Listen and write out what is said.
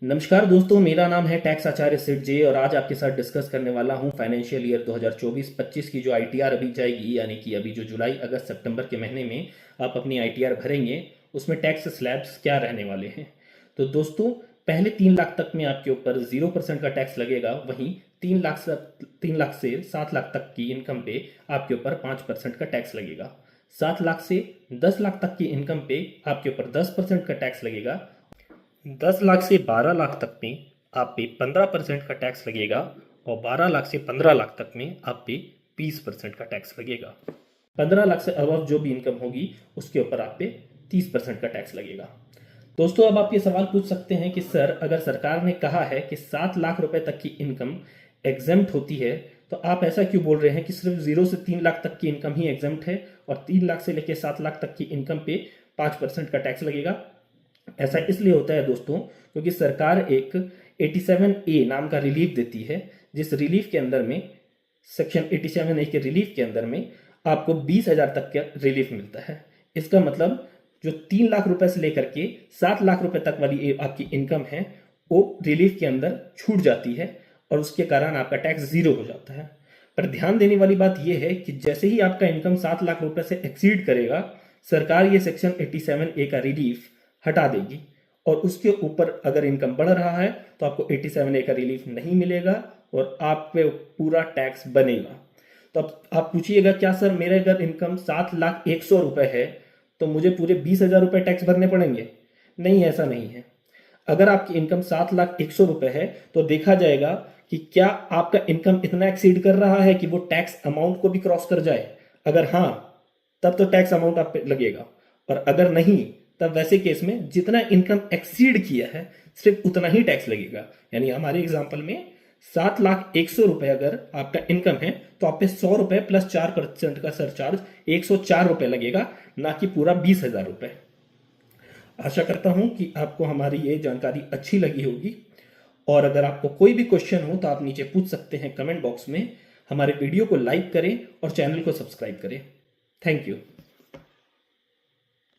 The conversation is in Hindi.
नमस्कार दोस्तों, मेरा नाम है टैक्स आचार्य सिट जे और आज आपके साथ डिस्कस करने वाला हूं फाइनेंशियल ईयर 2024-25 की जो आईटीआर अभी जाएगी, यानी कि अभी जो जुलाई अगस्त सितंबर के महीने में आप अपनी आईटीआर भरेंगे उसमें टैक्स स्लैब्स क्या रहने वाले हैं। तो दोस्तों, पहले 3 लाख तक में आपके ऊपर 0% का टैक्स लगेगा। वहीं 3 लाख से 7 लाख तक की इनकम पे आपके ऊपर 5% का टैक्स लगेगा। 7 लाख से 10 लाख तक की इनकम पे आपके ऊपर 10% का टैक्स लगेगा। 10 लाख से 12 लाख तक में आप पे 15% का टैक्स लगेगा और 12 लाख से 15 लाख तक में आप पे 20% का टैक्स लगेगा। 15 लाख से अबव जो भी इनकम होगी उसके ऊपर आप पे 30% का टैक्स लगेगा। दोस्तों, अब आप ये सवाल पूछ सकते हैं कि सर, अगर सरकार ने कहा है कि 7 लाख रुपए तक की इनकम एग्जेम्प्ट होती है, तो आप ऐसा क्यों बोल रहे हैं कि सिर्फ 0 से 3 लाख तक की इनकम ही एग्जेम्प्ट है और 3 लाख से लेकर 7 लाख तक की इनकम पे 5% का टैक्स लगेगा। ऐसा इसलिए होता है दोस्तों, क्योंकि सरकार एक 87A नाम का रिलीफ देती है, जिस रिलीफ के अंदर में सेक्शन 87A के रिलीफ के अंदर में आपको 20,000 तक का रिलीफ मिलता है। इसका मतलब जो 3 लाख रुपए से लेकर के 7 लाख रुपए तक वाली आपकी इनकम है वो रिलीफ के अंदर छूट जाती है और उसके कारण आपका टैक्स जीरो हो जाता है। पर ध्यान देने वाली बात यह है कि जैसे ही आपका इनकम 7 लाख रुपए से एक्सीड करेगा, सरकार ये सेक्शन 87A का रिलीफ हटा देगी और उसके ऊपर अगर इनकम बढ़ रहा है तो आपको 87A का रिलीफ नहीं मिलेगा और आप पे पूरा टैक्स बनेगा। तो अब आप पूछिएगा, क्या सर मेरे अगर इनकम 7,01,00,000 रुपए है तो मुझे पूरे 20,000 रुपए टैक्स भरने पड़ेंगे? नहीं, ऐसा नहीं है। अगर आपकी इनकम 7,01,00,000 रुपए है तो देखा जाएगा कि क्या आपका इनकम इतना एक्सीड कर रहा है कि वो टैक्स अमाउंट को भी क्रॉस कर जाए। अगर हाँ, तब तो टैक्स अमाउंट आप पे लगेगा, और अगर नहीं तब वैसे केस में जितना इनकम एक्सीड किया है सिर्फ उतना ही टैक्स लगेगा। यानी हमारे एग्जांपल में 7,01,00,000 अगर आपका इनकम है तो आप पे 100 रुपए प्लस 4% का सरचार्ज 104 रुपए लगेगा, ना कि पूरा 20,000 रुपए। आशा करता हूं कि आपको हमारी ये जानकारी अच्छी लगी होगी, और अगर आपको कोई भी क्वेश्चन हो तो आप नीचे पूछ सकते हैं कमेंट बॉक्स में। हमारे वीडियो को लाइक करें और चैनल को सब्सक्राइब करें। Thank you.